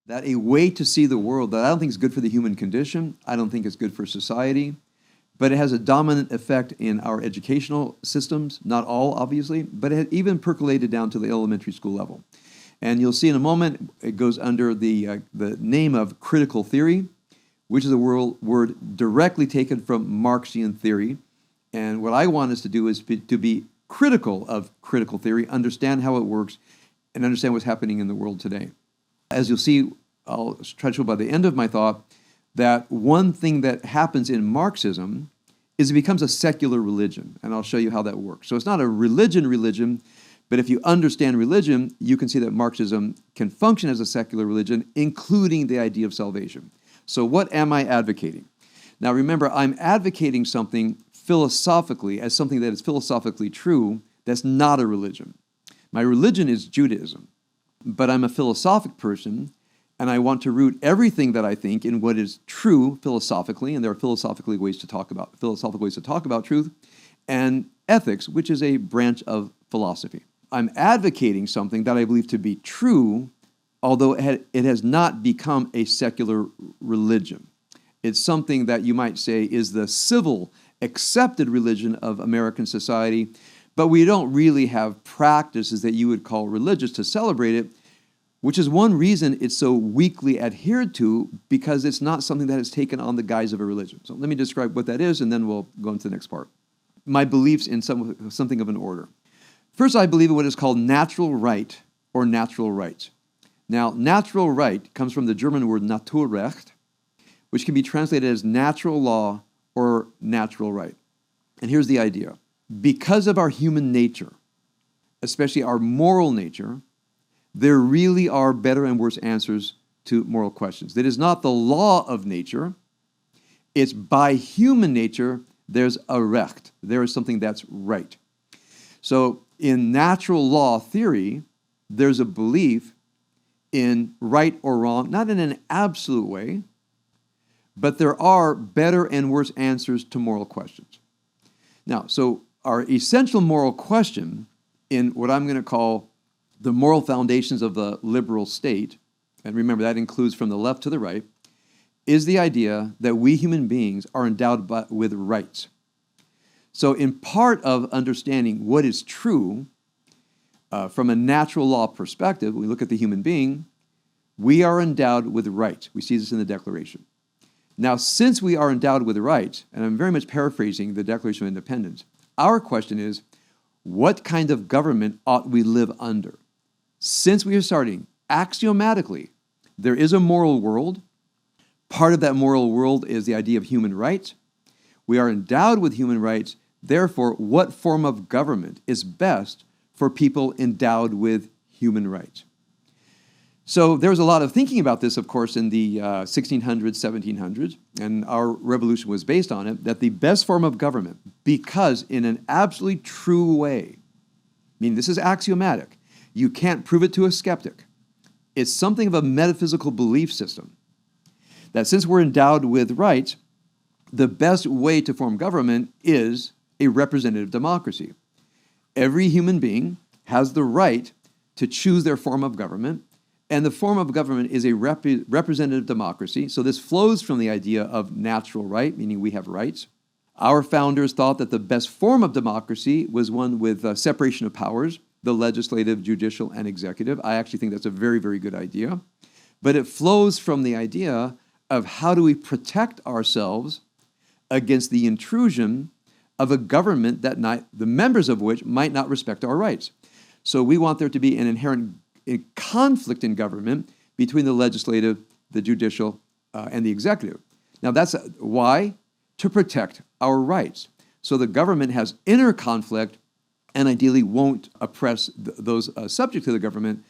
that a way to see the world that I don't think is good for the human condition, I don't think is good for society, but it has a dominant effect in our educational systems, not all, obviously, but it even percolated down to the elementary school level. And you'll see in a moment, it goes under the name of critical theory, which is a word directly taken from Marxian theory. And what I want us to do is to be critical of critical theory, understand how it works, and understand what's happening in the world today. As you'll see, I'll try to show by the end of my thought that one thing that happens in Marxism is it becomes a secular religion, and I'll show you how that works. So it's not a religion, but if you understand religion, you can see that Marxism can function as a secular religion, including the idea of salvation. So what am I advocating? Now remember, I'm advocating something philosophically as something that is philosophically true that's not a religion. My religion is Judaism, but I'm a philosophic person, and I want to root everything that I think in what is true philosophically, and there are philosophical ways to talk about truth, and ethics, which is a branch of philosophy. I'm advocating something that I believe to be true, although it has not become a secular religion. It's something that you might say is the civil, accepted religion of American society, but we don't really have practices that you would call religious to celebrate it, which is one reason it's so weakly adhered to, because it's not something that has taken on the guise of a religion. So let me describe what that is, and then we'll go into the next part. My beliefs in something of an order. First, I believe in what is called natural right or natural rights. Now, natural right comes from the German word Naturrecht, which can be translated as natural law or natural right. And here's the idea. Because of our human nature, especially our moral nature, there really are better and worse answers to moral questions. It is not the law of nature. It's by human nature, there's a recht. There is something that's right. So in natural law theory, there's a belief in right or wrong, not in an absolute way, but there are better and worse answers to moral questions. Now, so our essential moral question in what I'm going to call the moral foundations of the liberal state, and remember that includes from the left to the right, is the idea that we human beings are endowed with rights. So in part of understanding what is true, from a natural law perspective, we look at the human being, we are endowed with rights. We see this in the Declaration. Now, since we are endowed with rights, and I'm very much paraphrasing the Declaration of Independence, our question is, what kind of government ought we live under? Since we are starting, axiomatically, there is a moral world. Part of that moral world is the idea of human rights. We are endowed with human rights. Therefore, what form of government is best for people endowed with human rights? So there was a lot of thinking about this, of course, in the 1600s, 1700s, and our revolution was based on it, that the best form of government, because in an absolutely true way, I mean, this is axiomatic, you can't prove it to a skeptic, it's something of a metaphysical belief system, that since we're endowed with rights, the best way to form government is a representative democracy. Every human being has the right to choose their form of government, and the form of government is a representative democracy. So this flows from the idea of natural right, meaning we have rights. Our founders thought that the best form of democracy was one with separation of powers, the legislative, judicial, and executive. I actually think that's a very, very good idea. But it flows from the idea of how do we protect ourselves against the intrusion of a government that the members of which might not respect our rights. So we want there to be an inherent conflict in government between the legislative, the judicial, and the executive. Now that's why? To protect our rights. So the government has inner conflict and ideally won't oppress those subject to the government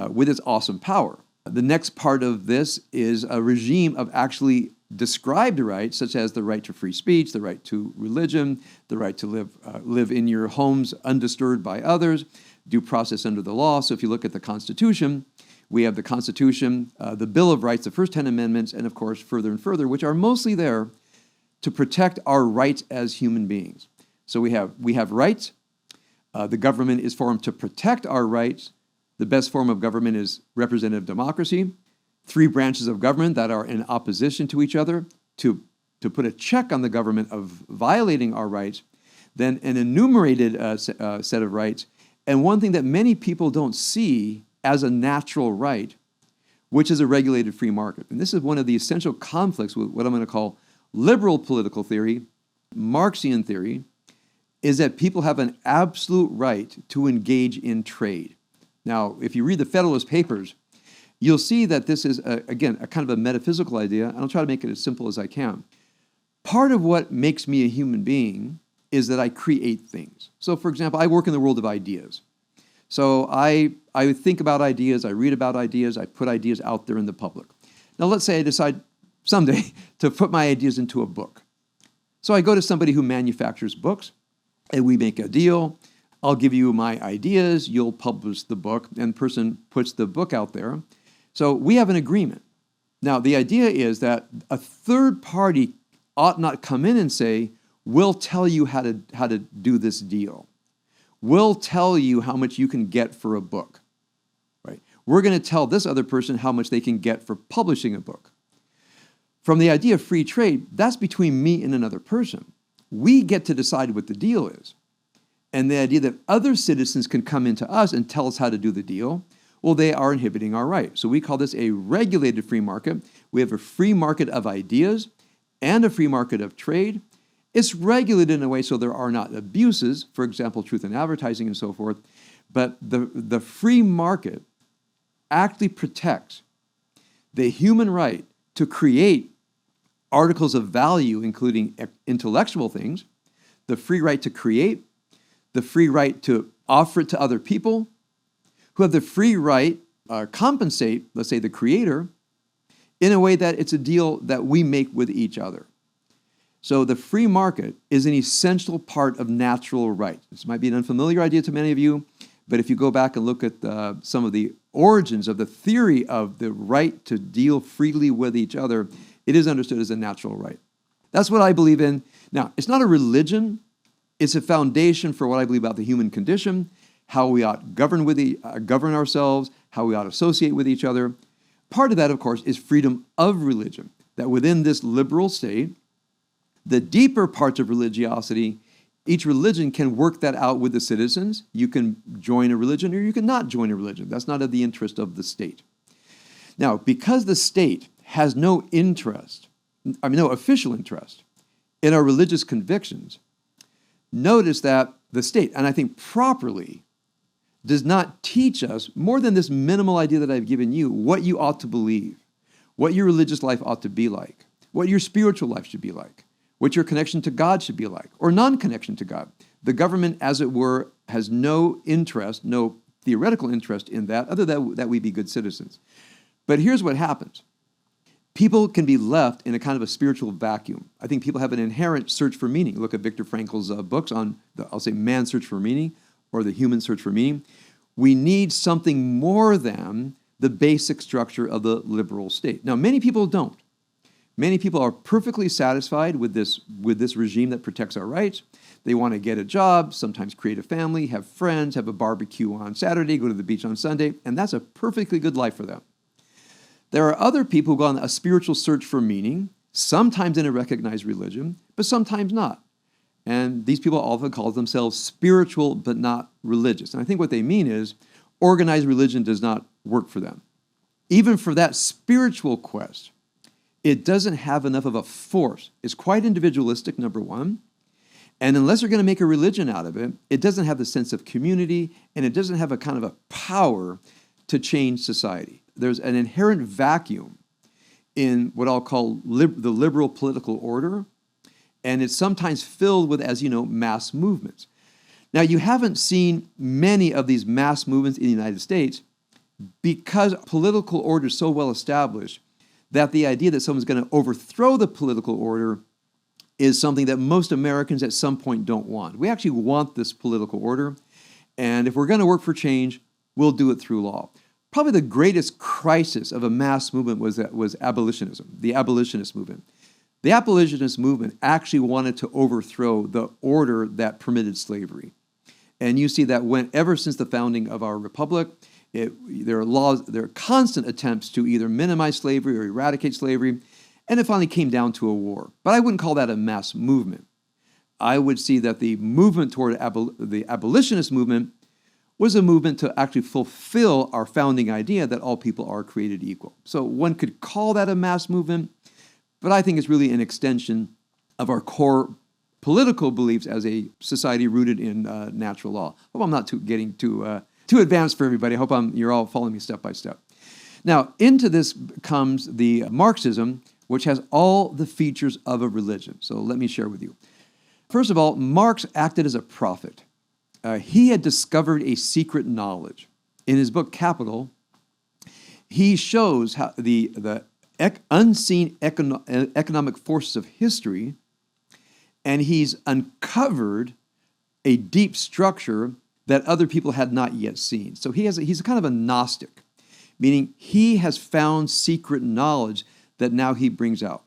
with its awesome power. The next part of this is a regime of actually described rights, such as the right to free speech, the right to religion, the right to live in your homes undisturbed by others, due process under the law. So if you look at the Constitution, we have the Constitution, the Bill of Rights, the first 10 amendments, and of course further and further, which are mostly there to protect our rights as human beings. So we have rights. The government is formed to protect our rights. The best form of government is representative democracy. three branches of government that are in opposition to each other, to put a check on the government of violating our rights, then an enumerated set of rights, and one thing that many people don't see as a natural right, which is a regulated free market. And this is one of the essential conflicts with what I'm going to call liberal political theory, Marxian theory, is that people have an absolute right to engage in trade. Now, if you read the Federalist Papers, you'll see that this is, again, a kind of a metaphysical idea, and I'll try to make it as simple as I can. Part of what makes me a human being is that I create things. So, for example, I work in the world of ideas. So I think about ideas, I read about ideas, I put ideas out there in the public. Now, let's say I decide someday to put my ideas into a book. So I go to somebody who manufactures books, and we make a deal. I'll give you my ideas, you'll publish the book, and the person puts the book out there. So we have an agreement. Now, the idea is that a third party ought not come in and say, we'll tell you how to do this deal. We'll tell you how much you can get for a book. Right? We're going to tell this other person how much they can get for publishing a book. From the idea of free trade, that's between me and another person. We get to decide what the deal is. And the idea that other citizens can come into us and tell us how to do the deal, well, they are inhibiting our right. So we call this a regulated free market. We have a free market of ideas and a free market of trade. It's regulated in a way so there are not abuses, for example, truth in advertising and so forth, but the free market actually protects the human right to create articles of value, including intellectual things, the free right to create, the free right to offer it to other people, who have the free right compensate, let's say, the creator, in a way that it's a deal that we make with each other. So the free market is an essential part of natural rights. This might be an unfamiliar idea to many of you, but if you go back and look at some of the origins of the theory of the right to deal freely with each other, it is understood as a natural right. That's what I believe in. Now, it's not a religion. It's a foundation for what I believe about the human condition, how we ought govern ourselves, how we ought associate with each other. Part of that, of course, is freedom of religion, that within this liberal state, the deeper parts of religiosity, each religion can work that out with the citizens. You can join a religion or you can not join a religion. That's not of the interest of the state. Now, because the state has no official interest in our religious convictions, notice that the state, and I think properly, does not teach us, more than this minimal idea that I've given you, what you ought to believe, what your religious life ought to be like, what your spiritual life should be like, what your connection to God should be like, or non-connection to God. The government, as it were, has no interest, no theoretical interest in that, other than that we be good citizens. But here's what happens. People can be left in a kind of a spiritual vacuum. I think people have an inherent search for meaning. Look at Viktor Frankl's books on, man's search for meaning, or the human search for meaning. We need something more than the basic structure of the liberal state. Now, many people don't. Many people are perfectly satisfied with this regime that protects our rights. They want to get a job, sometimes create a family, have friends, have a barbecue on Saturday, go to the beach on Sunday, and that's a perfectly good life for them. There are other people who go on a spiritual search for meaning, sometimes in a recognized religion, but sometimes not. And these people often call themselves spiritual but not religious. And I think what they mean is organized religion does not work for them. Even for that spiritual quest, it doesn't have enough of a force. It's quite individualistic, number one. And unless you're going to make a religion out of it, it doesn't have the sense of community, and it doesn't have a kind of a power to change society. There's an inherent vacuum in what I'll call the liberal political order, and it's sometimes filled with, as you know, mass movements. Now, you haven't seen many of these mass movements in the United States because political order is so well established that the idea that someone's going to overthrow the political order is something that most Americans at some point don't want. We actually want this political order, and if we're going to work for change, we'll do it through law. Probably the greatest crisis of a mass movement was abolitionism, the abolitionist movement. The abolitionist movement actually wanted to overthrow the order that permitted slavery. And you see that went ever since the founding of our republic. There are laws, there are constant attempts to either minimize slavery or eradicate slavery, and it finally came down to a war. But I wouldn't call that a mass movement. I would see that the movement toward the abolitionist movement was a movement to actually fulfill our founding idea that all people are created equal. So one could call that a mass movement, but I think it's really an extension of our core political beliefs as a society rooted in natural law. Hope I'm not getting too advanced for everybody. I hope you're all following me step by step. Now, into this comes the Marxism, which has all the features of a religion. So let me share with you. First of all, Marx acted as a prophet. He had discovered a secret knowledge. In his book Capital, he shows how the unseen economic forces of history, and he's uncovered a deep structure that other people had not yet seen. So he's a kind of a Gnostic, meaning he has found secret knowledge that now he brings out.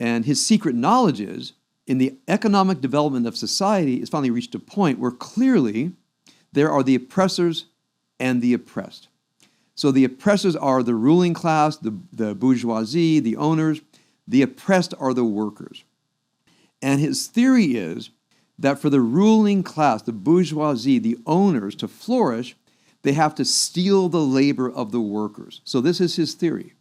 And his secret knowledge is, in the economic development of society, it's finally reached a point where clearly there are the oppressors and the oppressed. So the oppressors are the ruling class, the bourgeoisie, the owners. The oppressed are the workers. And his theory is that for the ruling class, the bourgeoisie, the owners, to flourish, they have to steal the labor of the workers. So this is his theory.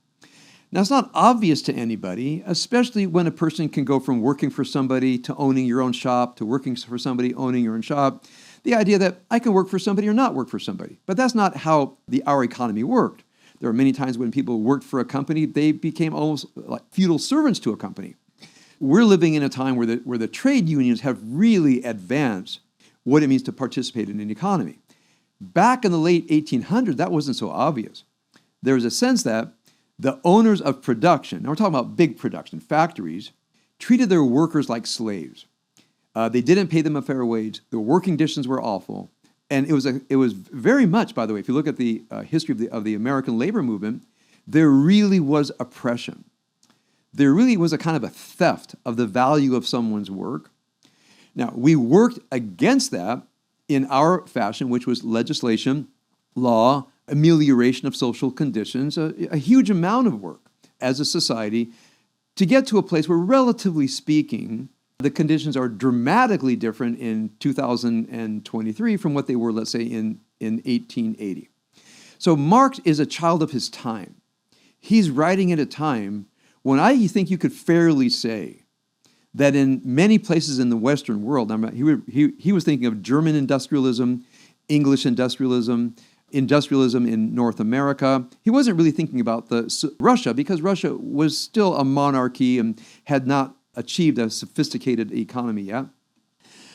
Now, it's not obvious to anybody, especially when a person can go from working for somebody to owning your own shop, to working for somebody, owning your own shop. The idea that I can work for somebody or not work for somebody. But that's not how our economy worked. There are many times when people worked for a company, they became almost like feudal servants to a company. We're living in a time where the trade unions have really advanced what it means to participate in an economy. Back in the late 1800s, that wasn't so obvious. There was a sense that the owners of production, now we're talking about big production, factories, treated their workers like slaves. They didn't pay them a fair wage. The working conditions were awful. And it was very much, by the way, if you look at the history of the American labor movement, there really was oppression. There really was a kind of a theft of the value of someone's work. Now, we worked against that in our fashion, which was legislation, law, amelioration of social conditions, a huge amount of work as a society to get to a place where, relatively speaking, the conditions are dramatically different in 2023 from what they were, let's say, in 1880. So Marx is a child of his time. He's writing at a time when I think you could fairly say that in many places in the Western world, he was thinking of German industrialism, English industrialism in North America. He wasn't really thinking about Russia, because Russia was still a monarchy and had not achieved a sophisticated economy yet.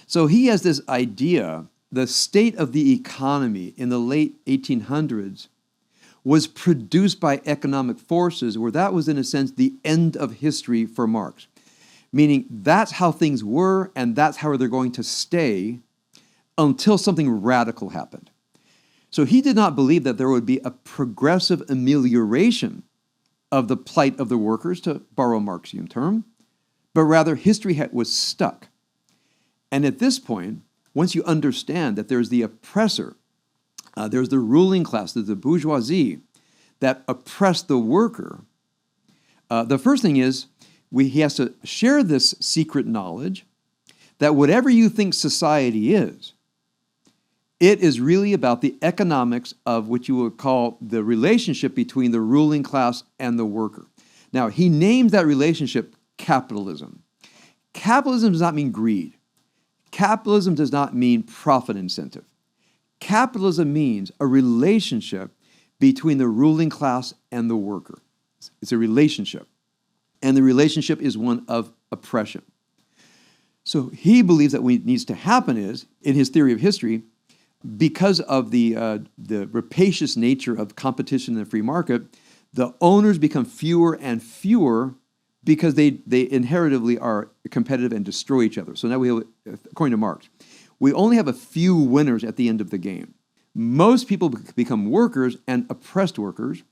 So he has this idea, the state of the economy in the late 1800s was produced by economic forces, where that was, in a sense, the end of history for Marx. Meaning that's how things were, and that's how they're going to stay until something radical happened. So he did not believe that there would be a progressive amelioration of the plight of the workers, to borrow a Marxian term, but rather history was stuck. And at this point, once you understand that there's the oppressor, there's the ruling class, there's the bourgeoisie that oppress the worker, the first thing is he has to share this secret knowledge that whatever you think society is, it is really about the economics of what you would call the relationship between the ruling class and the worker. Now, he names that relationship capitalism. Capitalism does not mean greed. Capitalism does not mean profit incentive. Capitalism means a relationship between the ruling class and the worker. It's a relationship. And the relationship is one of oppression. So he believes that what needs to happen is, in his theory of history, because of the rapacious nature of competition in the free market, the owners become fewer and fewer because they inheritively are competitive and destroy each other. So now we have, according to Marx, we only have a few winners at the end of the game. Most people become workers and oppressed workers.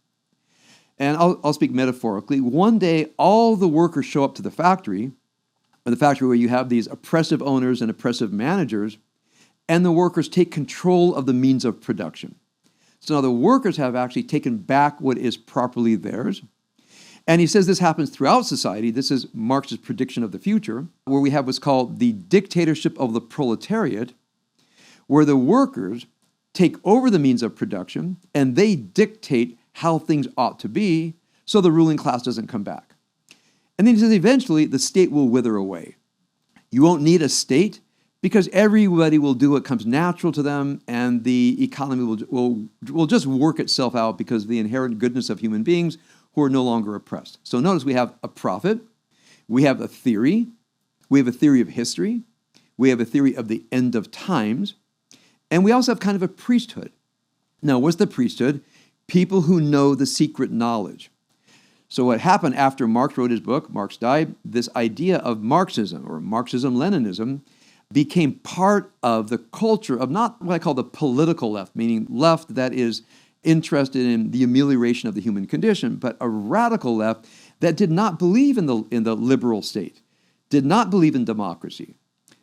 And I'll speak metaphorically. One day, all the workers show up to the factory where you have these oppressive owners and oppressive managers, and the workers take control of the means of production. So now the workers have actually taken back what is properly theirs. And he says this happens throughout society. This is Marx's prediction of the future, where we have what's called the dictatorship of the proletariat, where the workers take over the means of production and they dictate how things ought to be so the ruling class doesn't come back. And then he says eventually the state will wither away. You won't need a state because everybody will do what comes natural to them, and the economy will just work itself out because of the inherent goodness of human beings who are no longer oppressed. So notice we have a prophet, we have a theory, we have a theory of history, we have a theory of the end of times, and we also have kind of a priesthood. Now, what's the priesthood? People who know the secret knowledge. So what happened after Marx wrote his book, Marx died, this idea of Marxism or Marxism-Leninism became part of the culture of not what I call the political left, meaning left that is interested in the amelioration of the human condition, but a radical left that did not believe in the liberal state, did not believe in democracy,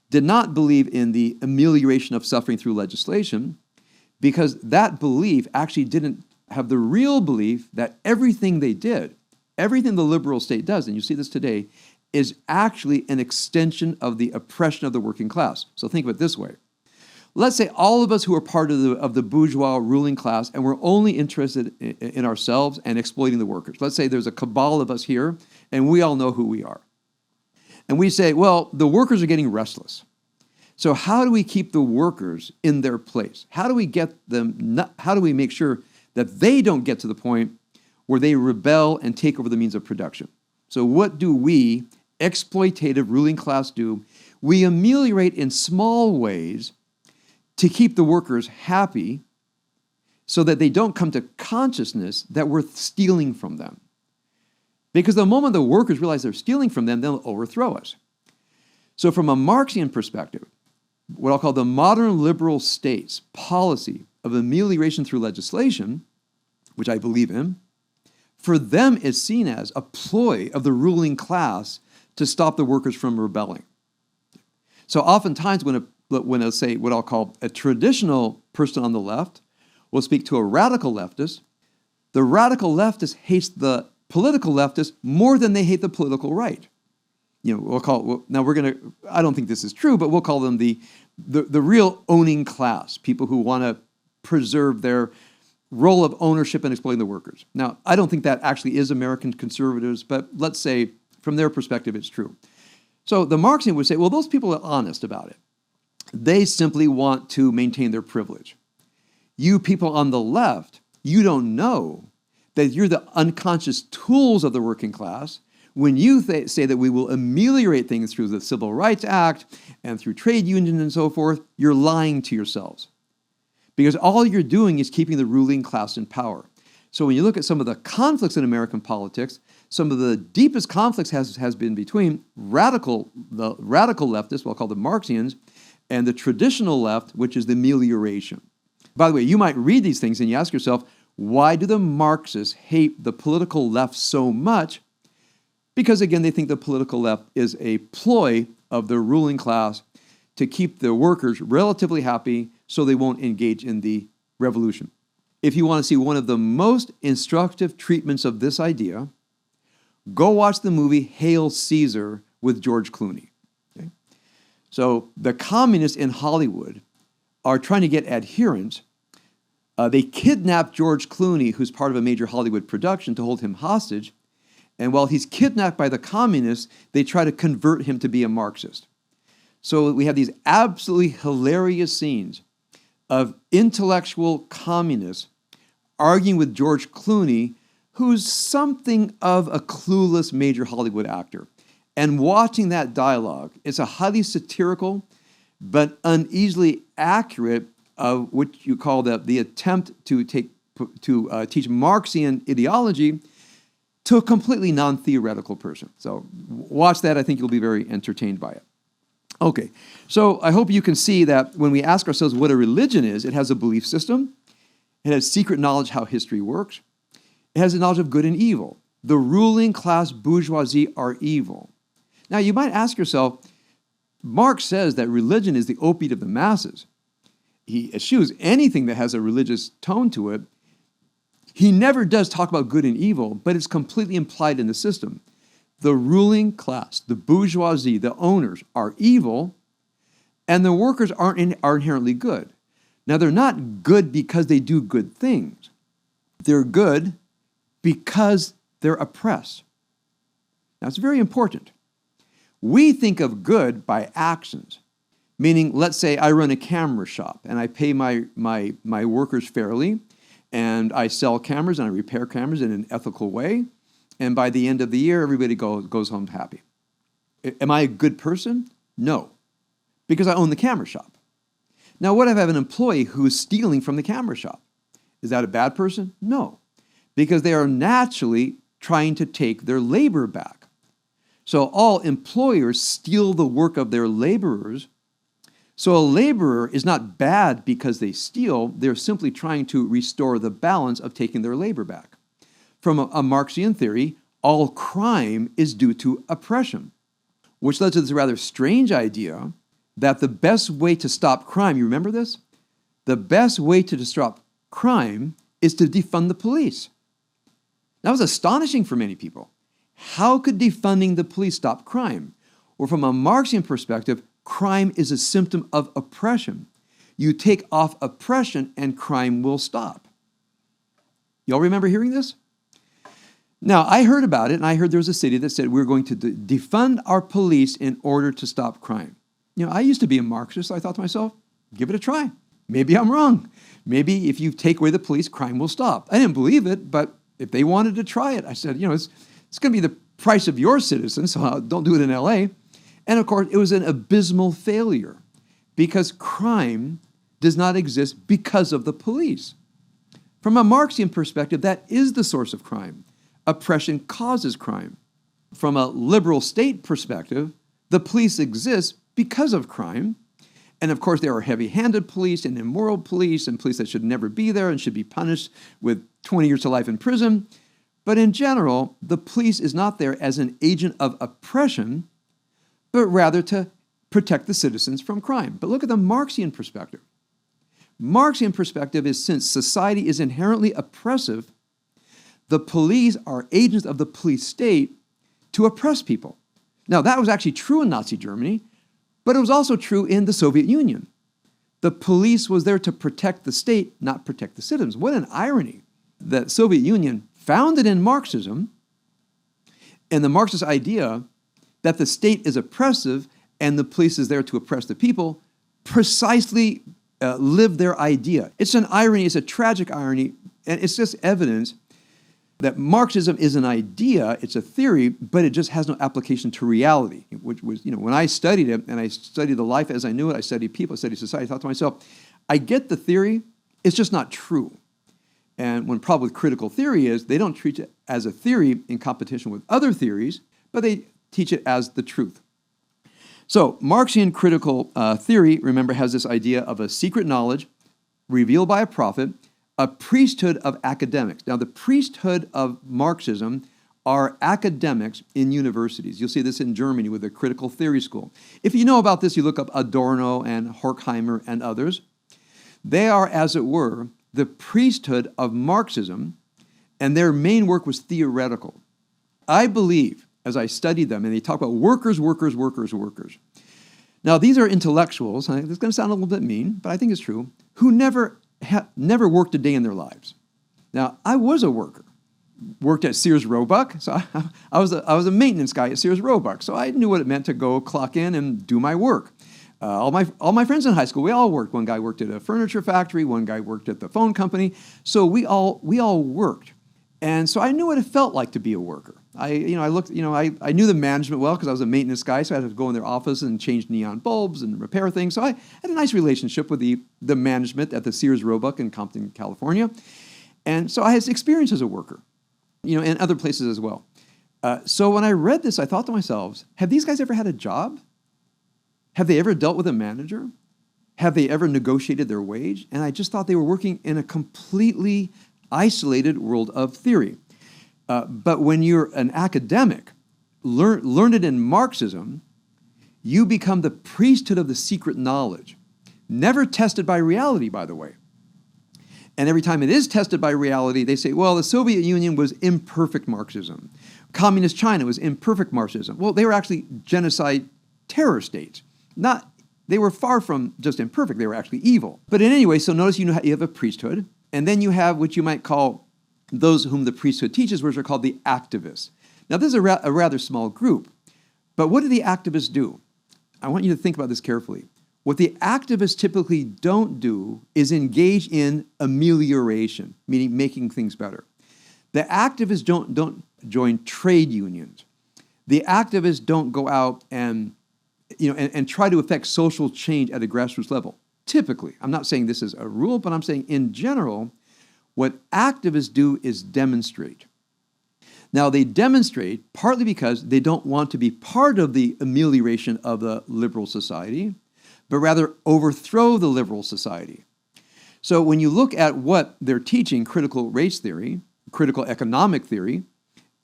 did not believe in the amelioration of suffering through legislation, because that belief actually didn't have the real belief that everything they did, everything the liberal state does, and you see this today, is actually an extension of the oppression of the working class. So think of it this way. Let's say all of us who are part of the bourgeois ruling class and we're only interested in ourselves and exploiting the workers. Let's say there's a cabal of us here and we all know who we are. And we say, well, the workers are getting restless. So how do we keep the workers in their place? How do we get them, how do we make sure that they don't get to the point where they rebel and take over the means of production? So what do we, exploitative ruling class, do? We ameliorate in small ways to keep the workers happy so that they don't come to consciousness that we're stealing from them. Because the moment the workers realize they're stealing from them, they'll overthrow us. So from a Marxian perspective, what I'll call the modern liberal state's policy of amelioration through legislation, which I believe in, for them is seen as a ploy of the ruling class to stop the workers from rebelling. So oftentimes when I say what I'll call a traditional person on the left will speak to a radical leftist, the radical leftist hates the political leftist more than they hate the political right. We'll call now we're going to. I don't think this is true, but we'll call them the real owning class, people who want to preserve their role of ownership and exploiting the workers. Now, I don't think that actually is American conservatives, but let's say from their perspective, it's true. So the Marxian would say, well, those people are honest about it. They simply want to maintain their privilege. You people on the left, you don't know that you're the unconscious tools of the working class when you say that we will ameliorate things through the Civil Rights Act and through trade unions and so forth. You're lying to yourselves. Because all you're doing is keeping the ruling class in power. So when you look at some of the conflicts in American politics, some of the deepest conflicts has been between the radical leftists, we'll call them Marxians, and the traditional left, which is the amelioration. By the way, you might read these things and you ask yourself, why do the Marxists hate the political left so much? Because again, they think the political left is a ploy of the ruling class to keep the workers relatively happy so they won't engage in the revolution. If you want to see one of the most instructive treatments of this idea, go watch the movie Hail Caesar with George Clooney. Okay? So the communists in Hollywood are trying to get adherents. They kidnap George Clooney, who's part of a major Hollywood production, to hold him hostage. And while he's kidnapped by the communists, they try to convert him to be a Marxist. So we have these absolutely hilarious scenes of intellectual communists arguing with George Clooney, who's something of a clueless major Hollywood actor. And watching that dialogue, it's a highly satirical but uneasily accurate of what you call the attempt to teach Marxian ideology to a completely non-theoretical person. So watch that. I think you'll be very entertained by it. Okay, so I hope you can see that when we ask ourselves what a religion is, it has a belief system, it has secret knowledge how history works, it has a knowledge of good and evil. The ruling class bourgeoisie are evil. Now you might ask yourself, Marx says that religion is the opiate of the masses. he eschews anything that has a religious tone to it. He never does talk about good and evil, but it's completely implied in the system. The ruling class, the bourgeoisie, the owners are evil, and the workers are inherently good. Now, they're not good because they do good things. They're good because they're oppressed. Now, it's very important. We think of good by actions, meaning, let's say I run a camera shop and I pay my workers fairly, and I sell cameras and I repair cameras in an ethical way, and by the end of the year, everybody goes home happy. Am I a good person? No, because I own the camera shop. Now, what if I have an employee who is stealing from the camera shop? Is that a bad person? No, because they are naturally trying to take their labor back. So all employers steal the work of their laborers. So a laborer is not bad because they steal. They're simply trying to restore the balance of taking their labor back. From a Marxian theory, all crime is due to oppression, which led to this rather strange idea that the best way to stop crime, you remember this? The best way to stop crime is to defund the police. That was astonishing for many people. How could defunding the police stop crime? Or from a Marxian perspective, crime is a symptom of oppression. You take off oppression and crime will stop. Y'all remember hearing this? Now, I heard about it, and I heard there was a city that said we're going to defund our police in order to stop crime. You know, I used to be a Marxist, so I thought to myself, give it a try. Maybe I'm wrong. Maybe if you take away the police, crime will stop. I didn't believe it, but if they wanted to try it, I said, you know, it's going to be the price of your citizens, so don't do it in LA. And of course, it was an abysmal failure because crime does not exist because of the police. From a Marxian perspective, that is the source of crime. Oppression causes crime. From a liberal state perspective, the police exist because of crime. And of course, there are heavy-handed police and immoral police and police that should never be there and should be punished with 20 years to life in prison. But in general, the police is not there as an agent of oppression, but rather to protect the citizens from crime. But look at the Marxian perspective. Marxian perspective is since society is inherently oppressive, the police are agents of the police state to oppress people. Now, that was actually true in Nazi Germany, but it was also true in the Soviet Union. The police was there to protect the state, not protect the citizens. What an irony. The Soviet Union, founded in Marxism, and the Marxist idea that the state is oppressive and the police is there to oppress the people, precisely live their idea. It's an irony, it's a tragic irony, and it's just evidence that Marxism is an idea, it's a theory, but it just has no application to reality, which was, you know, when I studied it, and I studied the life as I knew it, I studied people, I studied society, I thought to myself, I get the theory, it's just not true. And one problem with critical theory is they don't treat it as a theory in competition with other theories, but they teach it as the truth. So Marxian critical theory, remember, has this idea of a secret knowledge revealed by a prophet, a priesthood of academics. Now, the priesthood of Marxism are academics in universities. You'll see this in Germany with the critical theory school. If you know about this, you look up Adorno and Horkheimer and others. They are, as it were, the priesthood of Marxism, and their main work was theoretical. I believe, as I studied them, and they talk about workers. Now, these are intellectuals, this is going to sound a little bit mean, but I think it's true, who never worked a day in their lives. Now, I was a worker. Worked at Sears Roebuck, so I was a maintenance guy at Sears Roebuck, so I knew what it meant to go clock in and do my work. All my friends in high school, we all worked. One guy worked at a furniture factory, one guy worked at the phone company, so we all worked. And so I knew what it felt like to be a worker. I knew the management well because I was a maintenance guy, so I had to go in their office and change neon bulbs and repair things. So I had a nice relationship with the management at the Sears Roebuck in Compton, California. And so I had experience as a worker, and other places as well. So when I read this, I thought to myself, have these guys ever had a job? Have they ever dealt with a manager? Have they ever negotiated their wage? And I just thought they were working in a completely isolated world of theory. But when you're an academic, learned in Marxism, you become the priesthood of the secret knowledge. Never tested by reality, by the way. And every time it is tested by reality, they say, well, the Soviet Union was imperfect Marxism. Communist China was imperfect Marxism. Well, they were actually genocide terror states. They were far from just imperfect, they were actually evil. But in any way, so notice you have a priesthood, and then you have what you might call those whom the priesthood teaches, which are called the activists. Now, this is a rather small group, but what do the activists do? I want you to think about this carefully. What the activists typically don't do is engage in amelioration, meaning making things better. The activists don't join trade unions. The activists don't go out and try to affect social change at a grassroots level. Typically, I'm not saying this is a rule, but I'm saying in general, what activists do is demonstrate. Now, they demonstrate partly because they don't want to be part of the amelioration of the liberal society, but rather overthrow the liberal society. So when you look at what they're teaching, critical race theory, critical economic theory,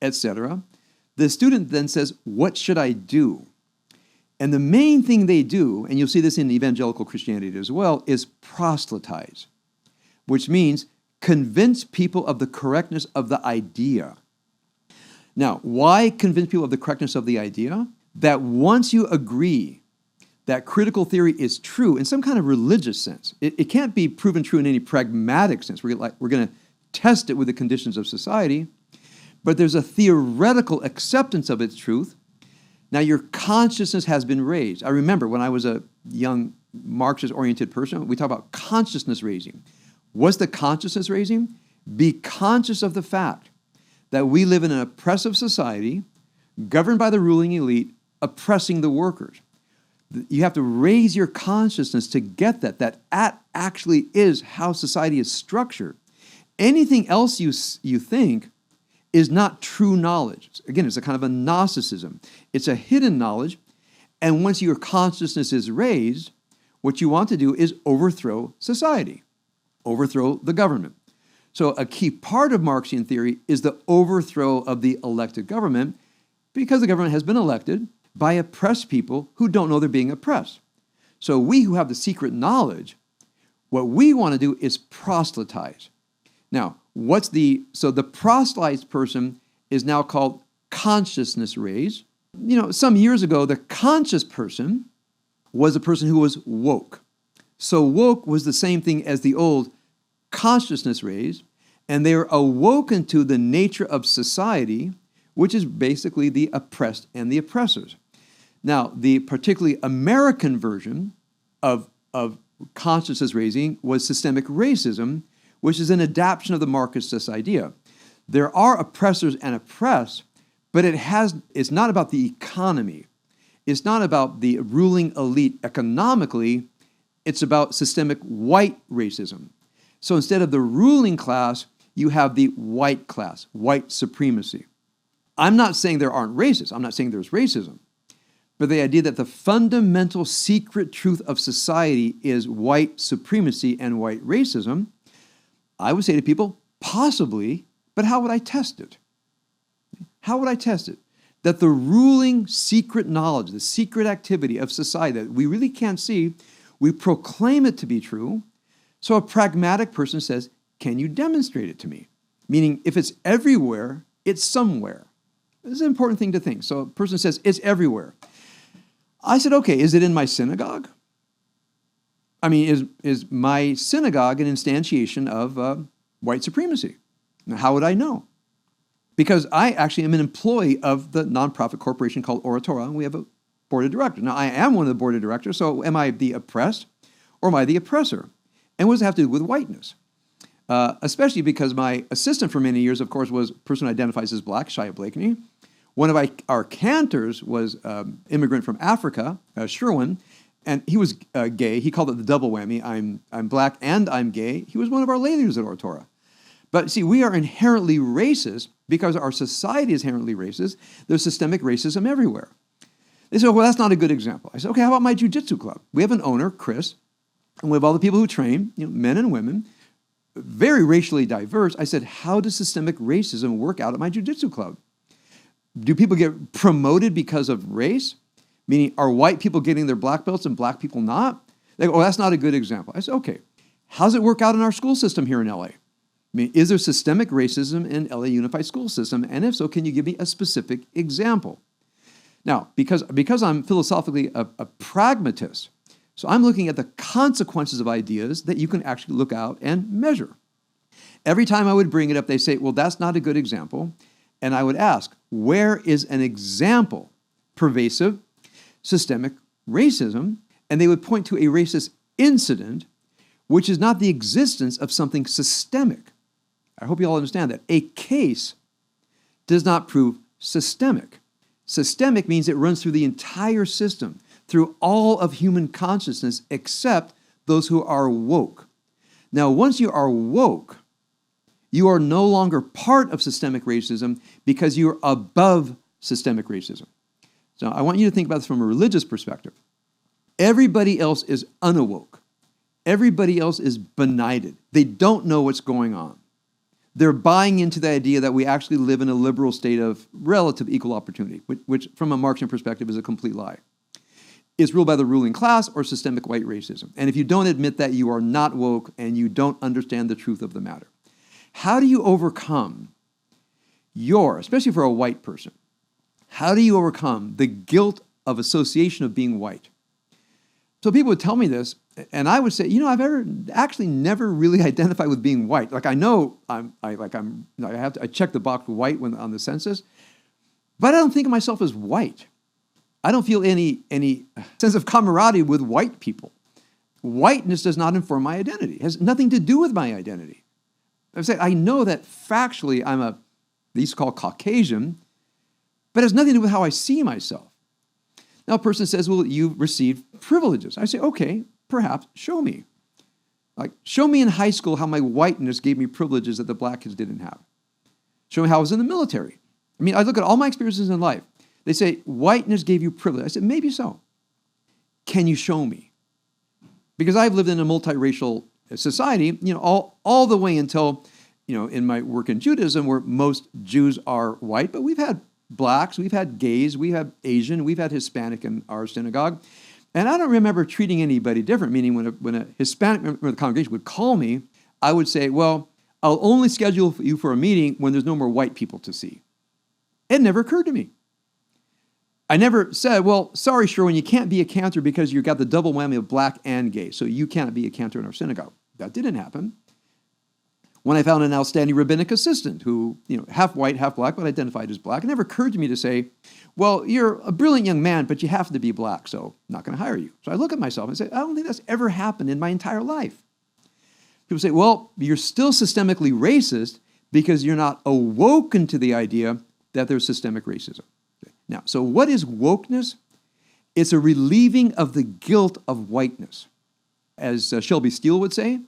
etc., the student then says, what should I do? And the main thing they do, and you'll see this in evangelical Christianity as well, is proselytize, which means convince people of the correctness of the idea. Now, why convince people of the correctness of the idea? That once you agree that critical theory is true in some kind of religious sense, it can't be proven true in any pragmatic sense. We're going to test it with the conditions of society, but there's a theoretical acceptance of its truth. Now, your consciousness has been raised. I remember when I was a young Marxist-oriented person, we talk about consciousness raising. What's the consciousness raising? Be conscious of the fact that we live in an oppressive society, governed by the ruling elite, oppressing the workers. You have to raise your consciousness to get that actually is how society is structured. Anything else you think is not true knowledge. Again, it's a kind of a Gnosticism. It's a hidden knowledge, and once your consciousness is raised, what you want to do is overthrow society, overthrow the government. So a key part of Marxian theory is the overthrow of the elected government, because the government has been elected by oppressed people who don't know they're being oppressed. So we who have the secret knowledge, what we want to do is proselytize. Now, so the proselytized person is now called consciousness raised. Some years ago, the conscious person was a person who was woke. So woke was the same thing as the old consciousness raised, and they are awoken to the nature of society, which is basically the oppressed and the oppressors. Now, the particularly American version of consciousness raising was systemic racism, which is an adaptation of the Marxist idea. There are oppressors and oppressed, but it's not about the economy. It's not about the ruling elite economically. It's about systemic white racism. So instead of the ruling class, you have the white class, white supremacy. I'm not saying there aren't racists. I'm not saying there's racism. But the idea that the fundamental secret truth of society is white supremacy and white racism, I would say to people, possibly, but how would I test it? How would I test it? That the ruling secret knowledge, the secret activity of society that we really can't see, we proclaim it to be true. So a pragmatic person says, can you demonstrate it to me? Meaning, if it's everywhere, it's somewhere. This is an important thing to think. So a person says, it's everywhere. I said, okay, is it in my synagogue? I mean, is my synagogue an instantiation of white supremacy? Now, how would I know? Because I actually am an employee of the nonprofit corporation called Oratora, and we have a board of directors. Now, I am one of the board of directors, so am I the oppressed or am I the oppressor? And what does it have to do with whiteness? Especially because my assistant for many years, of course, was a person who identifies as black, Shia Blakeney. One of our cantors was immigrant from Africa, Sherwin, and he was gay. He called it the double whammy. I'm black and I'm gay. He was one of our lay leaders at Oratora. But see, we are inherently racist because our society is inherently racist. There's systemic racism everywhere. They said, well, that's not a good example. I said, okay, how about my jiu-jitsu club? We have an owner, Chris, and we have all the people who train, men and women, very racially diverse. I said, how does systemic racism work out at my jiu-jitsu club? Do people get promoted because of race? Meaning, are white people getting their black belts and black people not? They go, oh, that's not a good example. I said, okay, how does it work out in our school system here in LA? I mean, is there systemic racism in LA Unified School System? And if so, can you give me a specific example? Now, because I'm philosophically a pragmatist, so I'm looking at the consequences of ideas that you can actually look out and measure. Every time I would bring it up, they say, well, that's not a good example. And I would ask, where is an example? Pervasive, systemic racism. And they would point to a racist incident, which is not the existence of something systemic. I hope you all understand that. A case does not prove systemic. Systemic means it runs through the entire system, through all of human consciousness, except those who are woke. Now, once you are woke, you are no longer part of systemic racism because you're above systemic racism. So I want you to think about this from a religious perspective. Everybody else is unawoke. Everybody else is benighted. They don't know what's going on. They're buying into the idea that we actually live in a liberal state of relative equal opportunity, which from a Marxian perspective is a complete lie. It's ruled by the ruling class or systemic white racism. And if you don't admit that, you are not woke and you don't understand the truth of the matter. How do you overcome especially for a white person, how do you overcome the guilt of association of being white? So people would tell me this, and I would say, I've never really identified with being white. Like I know I check the box white on the census, but I don't think of myself as white. I don't feel any sense of camaraderie with white people. Whiteness does not inform my identity. It has nothing to do with my identity. I know that factually they used to call Caucasian, but it has nothing to do with how I see myself. Now a person says, well, you've received privileges. I say, okay, perhaps show me. Like, show me in high school how my whiteness gave me privileges that the black kids didn't have. Show me how I was in the military. I mean, I look at all my experiences in life. They say, whiteness gave you privilege. I said, maybe so. Can you show me? Because I've lived in a multiracial society, all the way until, in my work in Judaism, where most Jews are white, but we've had blacks, we've had gays, we've had Asian, we've had Hispanic in our synagogue. And I don't remember treating anybody different, meaning when a Hispanic member of the congregation would call me, I would say, well, I'll only schedule you for a meeting when there's no more white people to see. It never occurred to me. I never said, well, sorry, Sherwin, you can't be a cantor because you've got the double whammy of black and gay, so you can't be a cantor in our synagogue. That didn't happen. When I found an outstanding rabbinic assistant who, half white, half black, but identified as black, it never occurred to me to say, well, you're a brilliant young man, but you have to be black, so I'm not going to hire you. So I look at myself and say, I don't think that's ever happened in my entire life. People say, well, you're still systemically racist because you're not awoken to the idea that there's systemic racism. Now, so what is wokeness? It's a relieving of the guilt of whiteness. As Shelby Steele would say,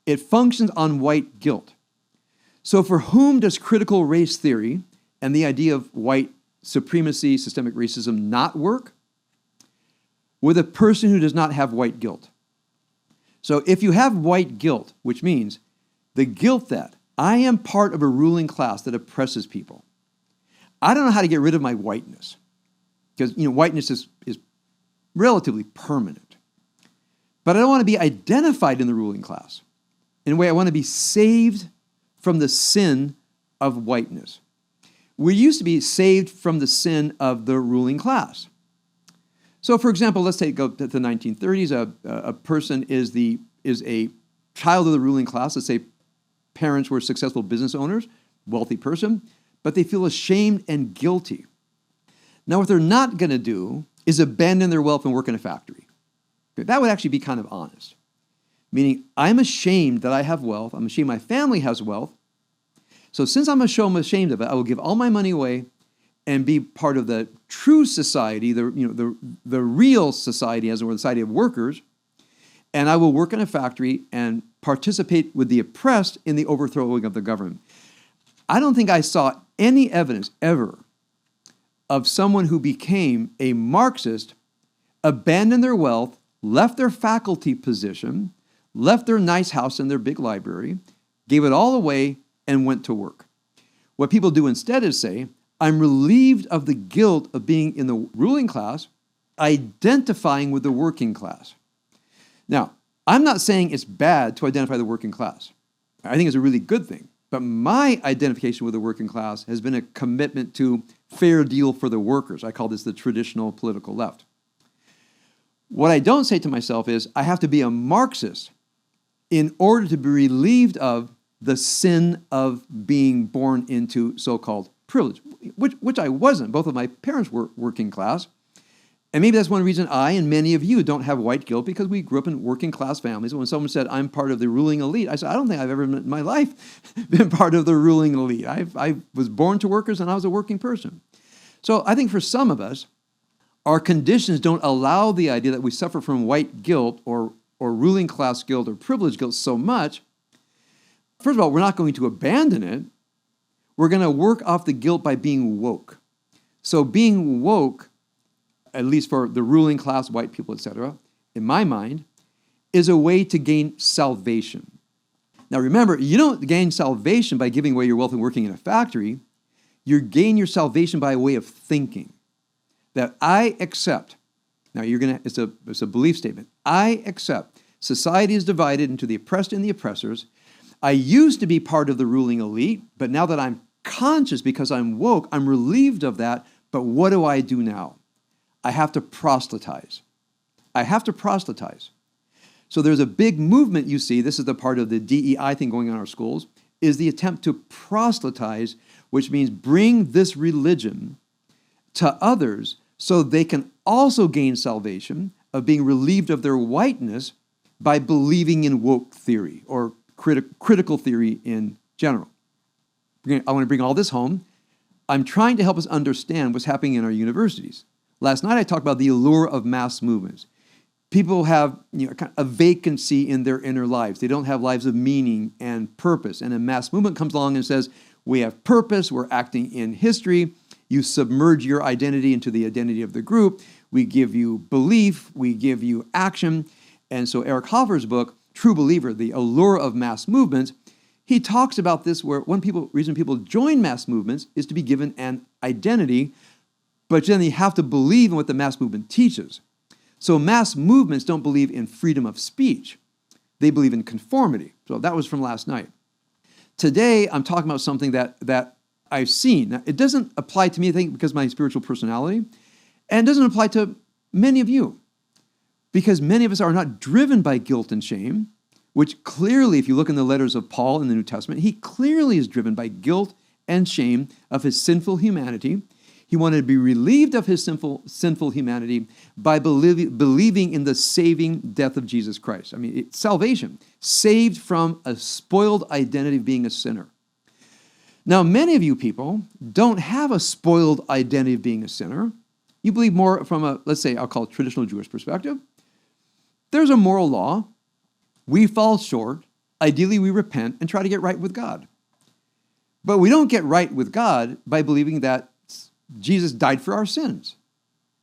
it functions on white guilt. So for whom does critical race theory and the idea of white supremacy, systemic racism not work? With a person who does not have white guilt. So if you have white guilt, which means the guilt that I am part of a ruling class that oppresses people, I don't know how to get rid of my whiteness because whiteness is relatively permanent. But I don't want to be identified in the ruling class. In a way, I want to be saved from the sin of whiteness. We used to be saved from the sin of the ruling class. So, for example, let's go to the 1930s. A person is a child of the ruling class. Let's say parents were successful business owners, wealthy person, but they feel ashamed and guilty. Now, what they're not going to do is abandon their wealth and work in a factory. That would actually be kind of honest. Meaning, I'm ashamed that I have wealth. I'm ashamed my family has wealth. So since I'm ashamed of it, I will give all my money away and be part of the true society, the real society, as it were, the society of workers. And I will work in a factory and participate with the oppressed in the overthrowing of the government. I don't think I saw any evidence ever of someone who became a Marxist, abandoned their wealth, left their faculty position, left their nice house and their big library, gave it all away, and went to work. What people do instead is say, I'm relieved of the guilt of being in the ruling class, identifying with the working class. Now, I'm not saying it's bad to identify the working class. I think it's a really good thing. But my identification with the working class has been a commitment to fair deal for the workers. I call this the traditional political left. What I don't say to myself is I have to be a Marxist in order to be relieved of the sin of being born into so-called privilege, which I wasn't. Both of my parents were working class. And maybe that's one reason I and many of you don't have white guilt, because we grew up in working class families. When someone said, I'm part of the ruling elite, I said, I don't think I've ever in my life been part of the ruling elite. I was born to workers and I was a working person. So I think for some of us, our conditions don't allow the idea that we suffer from white guilt or ruling class guilt or privilege guilt so much. First of all, we're not going to abandon it. We're going to work off the guilt by being woke. So being woke, at least for the ruling class, white people, etc., in my mind, is a way to gain salvation. Now remember, you don't gain salvation by giving away your wealth and working in a factory. You gain your salvation by a way of thinking. That I accept, now it's a belief statement, I accept society is divided into the oppressed and the oppressors. I used to be part of the ruling elite, but now that I'm conscious because I'm woke, I'm relieved of that, but what do I do now? I have to proselytize. I have to proselytize. So there's a big movement you see, this is the part of the DEI thing going on in our schools, is the attempt to proselytize, which means bring this religion to others so they can also gain salvation of being relieved of their whiteness by believing in woke theory or critical theory in general. I want to bring all this home. I'm trying to help us understand what's happening in our universities. Last night I talked about the allure of mass movements. People have kind of a vacancy in their inner lives. They don't have lives of meaning and purpose. And a mass movement comes along and says, we have purpose, we're acting in history. You submerge your identity into the identity of the group. We give you belief, we give you action. And so Eric Hoffer's book, True Believer, The Allure of Mass Movements, he talks about this where reason people join mass movements is to be given an identity, but then you have to believe in what the mass movement teaches. So mass movements don't believe in freedom of speech. They believe in conformity. So that was from last night. Today, I'm talking about something that I've seen. Now, it doesn't apply to me, I think, because of my spiritual personality, and it doesn't apply to many of you, because many of us are not driven by guilt and shame, which clearly, if you look in the letters of Paul in the New Testament, he clearly is driven by guilt and shame of his sinful humanity. He wanted to be relieved of his sinful humanity by believing in the saving death of Jesus Christ. I mean, salvation, saved from a spoiled identity of being a sinner. Now, many of you people don't have a spoiled identity of being a sinner. You believe more from a, let's say, I'll call it traditional Jewish perspective. There's a moral law. We fall short. Ideally, we repent and try to get right with God. But we don't get right with God by believing that Jesus died for our sins.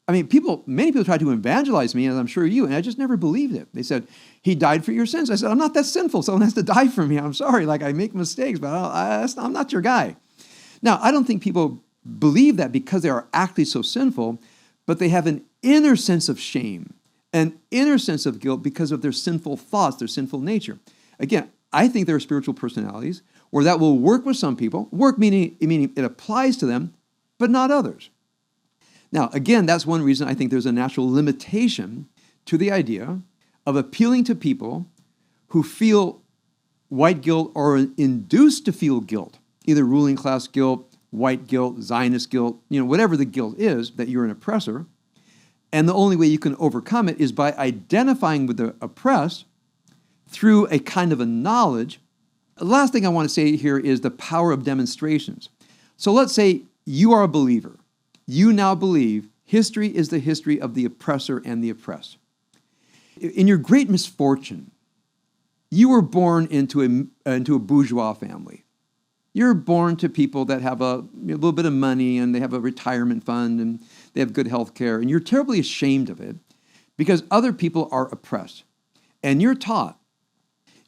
I mean, many people tried to evangelize me, as I'm sure you, and I just never believed it. They said, he died for your sins. I said, I'm not that sinful. Someone has to die for me. I'm sorry. I make mistakes, but I'm not your guy. Now, I don't think people believe that because they are actually so sinful, but they have an inner sense of shame, an inner sense of guilt because of their sinful thoughts, their sinful nature. Again, I think there are spiritual personalities where that will work with some people, meaning it applies to them, but not others. Now, again, that's one reason I think there's a natural limitation to the idea of appealing to people who feel white guilt or are induced to feel guilt, either ruling class guilt, white guilt, Zionist guilt, whatever the guilt is, that you're an oppressor. And the only way you can overcome it is by identifying with the oppressed through a kind of a knowledge. The last thing I want to say here is the power of demonstrations. So let's say you are a believer. You now believe history is the history of the oppressor and the oppressed. In your great misfortune, you were born into a bourgeois family. You're born to people that have a little bit of money and they have a retirement fund and they have good health care, and you're terribly ashamed of it because other people are oppressed. And you're taught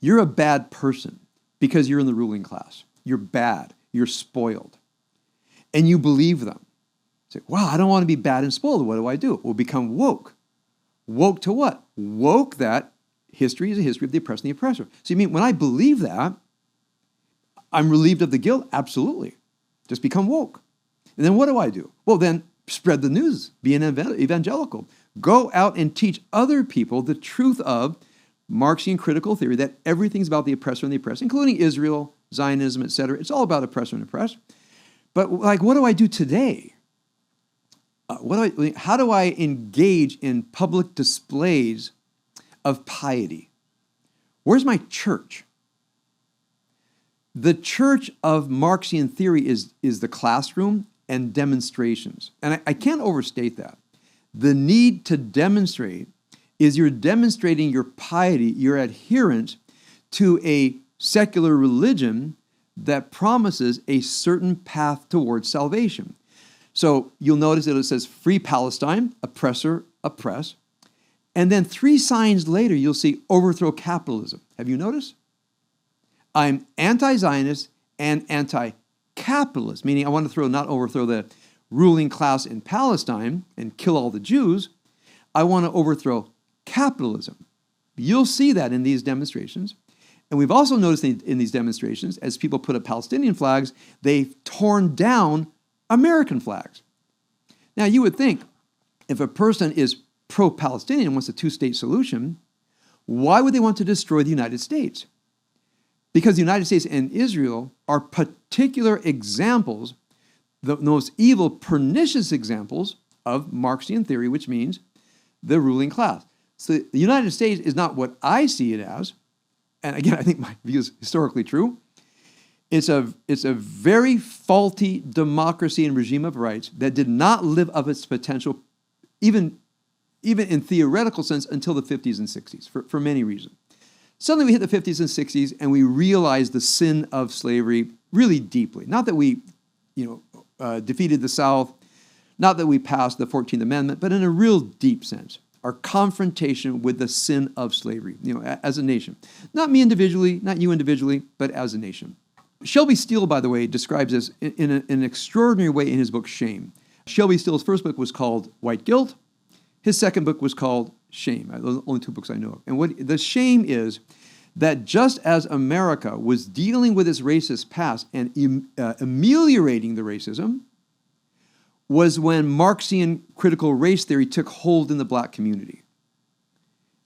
you're a bad person because you're in the ruling class. You're bad. You're spoiled. And you believe them. Say, wow, I don't want to be bad and spoiled. What do I do? Well, become woke. Woke to what? Woke that history is a history of the oppressed and the oppressor. So you mean when I believe that, I'm relieved of the guilt? Absolutely. Just become woke. And then what do? Well, then spread the news. Be an evangelical. Go out and teach other people the truth of Marxian critical theory, that everything's about the oppressor and the oppressed, including Israel, Zionism, etc. It's all about oppressor and oppressed. But like, what do I do today? How do I engage in public displays of piety? Where's my church? The church of Marxian theory is the classroom and demonstrations. And I can't overstate that. The need to demonstrate is you're demonstrating your piety, your adherence to a secular religion that promises a certain path towards salvation. So you'll notice that it says free Palestine, oppressor, oppress. And then 3 signs later, you'll see overthrow capitalism. Have you noticed? I'm anti-Zionist and anti-capitalist, meaning I want to not overthrow the ruling class in Palestine and kill all the Jews. I want to overthrow capitalism. You'll see that in these demonstrations. And we've also noticed in these demonstrations, as people put up Palestinian flags, they've torn down American flags. Now, you would think if a person is pro-Palestinian and wants a 2-state solution, why would they want to destroy the United States? Because the United States and Israel are particular examples, the most evil, pernicious examples of Marxian theory, which means the ruling class. So the United States is not what I see it as, and again, I think my view is historically true. It's a very faulty democracy and regime of rights that did not live up its potential, even in theoretical sense, until the 50s and 60s, for many reasons. Suddenly we hit the 50s and 60s and we realize the sin of slavery really deeply. Not that we defeated the South, not that we passed the 14th Amendment, but in a real deep sense, our confrontation with the sin of slavery, as a nation. Not me individually, not you individually, but as a nation. Shelby Steele, by the way, describes this in an extraordinary way in his book, Shame. Shelby Steele's first book was called White Guilt. His second book was called Shame. Those are the only 2 books I know of. And what the shame is that just as America was dealing with its racist past and ameliorating the racism, was when Marxian critical race theory took hold in the black community.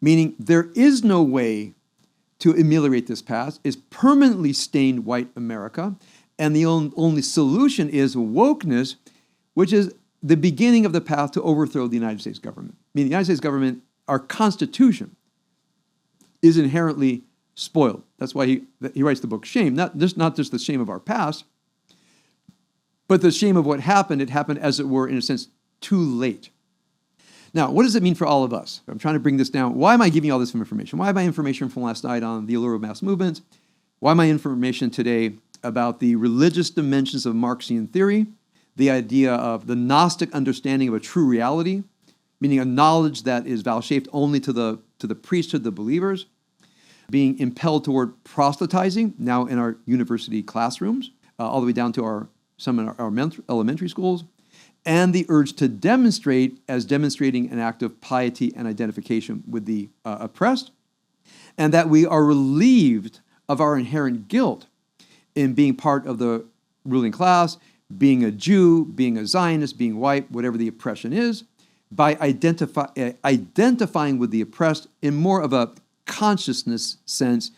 Meaning there is no way to ameliorate this past, is permanently stained white America, and the only solution is wokeness, which is the beginning of the path to overthrow the United States government. Meaning the United States government, our Constitution, is inherently spoiled. That's why he writes the book Shame, not just the shame of our past, but the shame of what happened. It happened, as it were, in a sense, too late. Now, what does it mean for all of us? I'm trying to bring this down. Why am I giving you all this information? Why am I information from last night on the allure of mass movements? Why am I information today about the religious dimensions of Marxian theory, the idea of the Gnostic understanding of a true reality, meaning a knowledge that is vouchsafed only to the priesthood, the believers, being impelled toward proselytizing, now in our university classrooms, all the way down to some in our elementary schools, and the urge to demonstrate as demonstrating an act of piety and identification with the oppressed, and that we are relieved of our inherent guilt in being part of the ruling class, being a Jew, being a Zionist, being white, whatever the oppression is, by identifying with the oppressed in more of a consciousness sense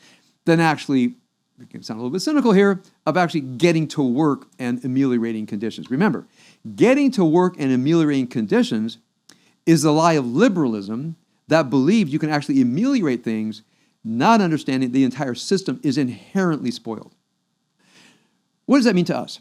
than actually, we can sound a little bit cynical here, of actually getting to work and ameliorating conditions. Remember, getting to work and ameliorating conditions is the lie of liberalism that believes you can actually ameliorate things, not understanding the entire system is inherently spoiled. What does that mean to us?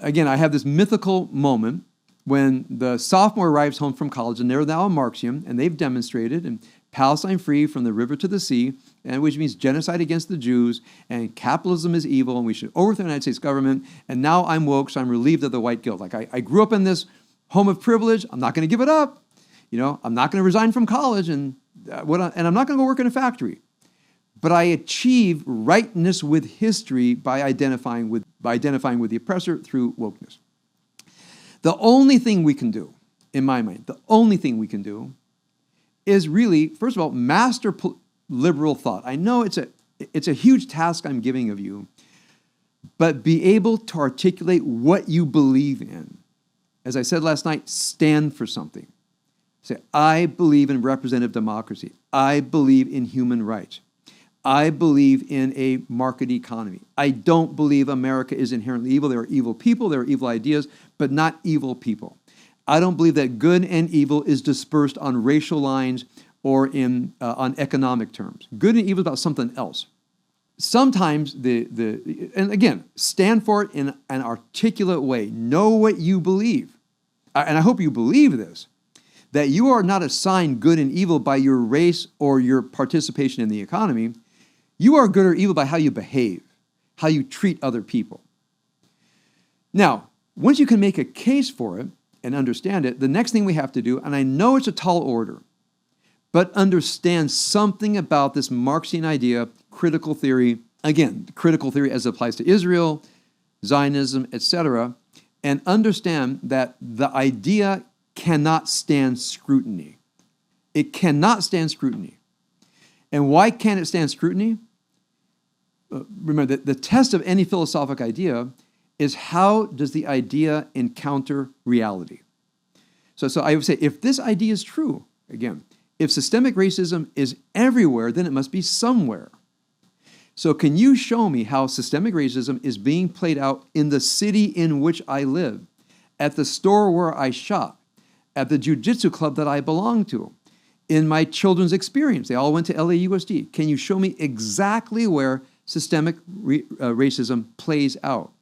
Again, I have this mythical moment when the sophomore arrives home from college, and they're now a Marxian, and they've demonstrated, and Palestine free from the river to the sea, and which means genocide against the Jews, and capitalism is evil, and we should overthrow the United States government, and now I'm woke, so I'm relieved of the white guilt. Like, I grew up in this home of privilege, I'm not going to give it up. I'm not going to resign from college, and I'm not going to go work in a factory. But I achieve rightness with history by identifying with the oppressor through wokeness. The only thing we can do, in my mind, the only thing we can do is really, first of all, master liberal thought. I know it's a huge task I'm giving of you, but be able to articulate what you believe in. As I said last night, stand for something. Say, I believe in representative democracy. I believe in human rights. I believe in a market economy. I don't believe America is inherently evil. There are evil people, there are evil ideas, but not evil people. I don't believe that good and evil is dispersed on racial lines or on economic terms. Good and evil is about something else. Sometimes and again, stand for it in an articulate way. Know what you believe. And I hope you believe this, that you are not assigned good and evil by your race or your participation in the economy. You are good or evil by how you behave, how you treat other people. Now, once you can make a case for it and understand it, the next thing we have to do, and I know it's a tall order, but understand something about this Marxian idea, critical theory, again, critical theory as it applies to Israel, Zionism, etc., and understand that the idea cannot stand scrutiny. It cannot stand scrutiny. And why can't it stand scrutiny? Remember, the test of any philosophic idea is how does the idea encounter reality? So I would say if this idea is true, again, if systemic racism is everywhere, then it must be somewhere. So can you show me how systemic racism is being played out in the city in which I live, at the store where I shop, at the jiu-jitsu club that I belong to, in my children's experience? They all went to LAUSD. Can you show me exactly where systemic racism plays out?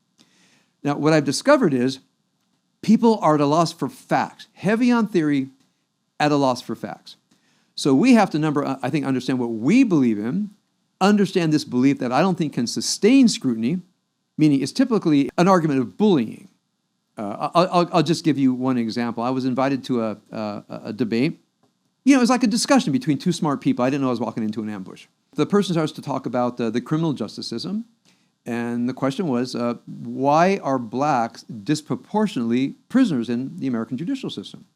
Now, what I've discovered is people are at a loss for facts, heavy on theory, at a loss for facts. So we have to, I think, understand what we believe in, understand this belief that I don't think can sustain scrutiny, meaning it's typically an argument of bullying. I'll just give you one example. I was invited to a debate. You know, it was like a discussion between two smart people. I didn't know I was walking into an ambush. The person starts to talk about the criminal justice system, and the question was, why are blacks disproportionately prisoners in the American judicial system?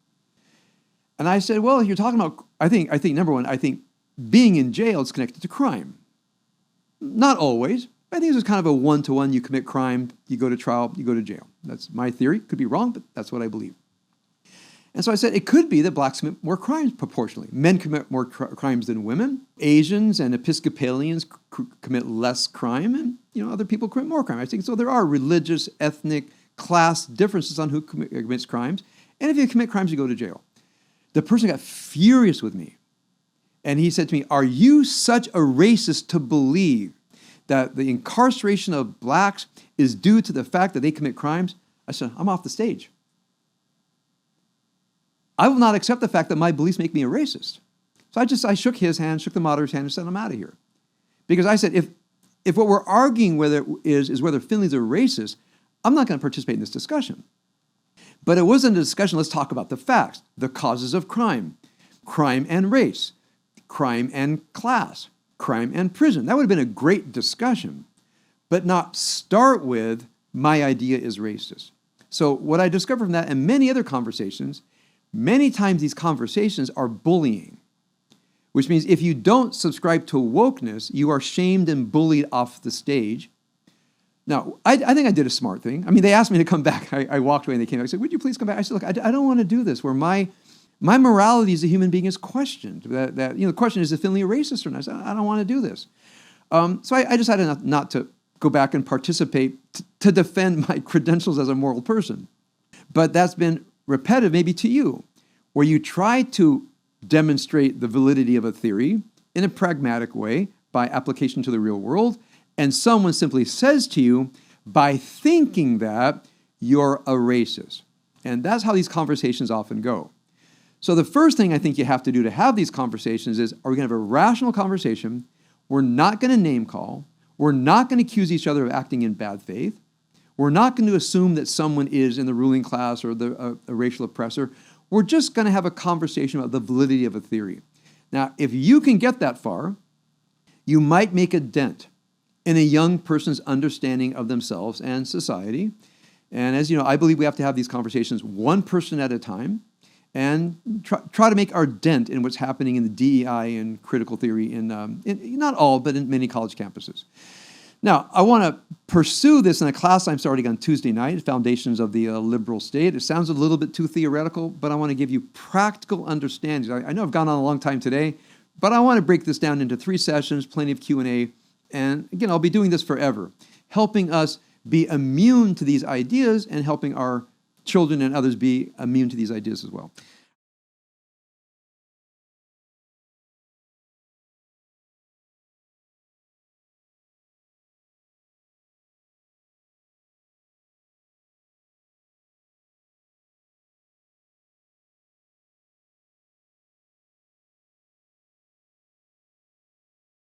And I said, well, you're talking about, I think number one, I think being in jail is connected to crime. Not always. I think this is kind of a one-to-one. You commit crime, you go to trial, you go to jail. That's my theory. Could be wrong, but that's what I believe. And so I said, it could be that blacks commit more crimes proportionally. Men commit more crimes than women. Asians and Episcopalians commit less crime, and other people commit more crime. I think so. There are religious, ethnic, class differences on who commits crimes. And if you commit crimes, you go to jail. The person got furious with me. And he said to me, are you such a racist to believe that the incarceration of blacks is due to the fact that they commit crimes? I said, I'm off the stage. I will not accept the fact that my beliefs make me a racist. So I shook his hand, shook the moderator's hand, and said, I'm out of here. Because I said, if what we're arguing is whether Finley's a racist, I'm not going to participate in this discussion. But it wasn't a discussion, let's talk about the facts, the causes of crime, crime and race, crime and class, crime and prison. That would have been a great discussion, but not start with, my idea is racist. So what I discovered from that and many other conversations, many times these conversations are bullying, which means if you don't subscribe to wokeness, you are shamed and bullied off the stage. Now, I think I did a smart thing. I mean, they asked me to come back. I walked away and they came back. I said, would you please come back? I said, look, I don't want to do this where my morality as a human being is questioned. The question is Finley a racist or not? I said, I don't want to do this. So I decided not to go back and participate to defend my credentials as a moral person. But that's been repetitive maybe to you, where you try to demonstrate the validity of a theory in a pragmatic way by application to the real world, and someone simply says to you, by thinking that, you're a racist. And that's how these conversations often go. So the first thing I think you have to do to have these conversations is, are we going to have a rational conversation? We're not going to name call. We're not going to accuse each other of acting in bad faith. We're not going to assume that someone is in the ruling class or a racial oppressor. We're just going to have a conversation about the validity of a theory. Now, if you can get that far, you might make a dent in a young person's understanding of themselves and society. And as you know, I believe we have to have these conversations one person at a time. and try to make our dent in what's happening in the DEI and critical theory in not all, but in many college campuses. Now, I want to pursue this in a class I'm starting on Tuesday night, Foundations of the Liberal State. It sounds a little bit too theoretical, but I want to give you practical understandings. I know I've gone on a long time today, but I want to break this down into 3 sessions, plenty of Q&A, and again, I'll be doing this forever, helping us be immune to these ideas and helping our children and others be immune to these ideas as well.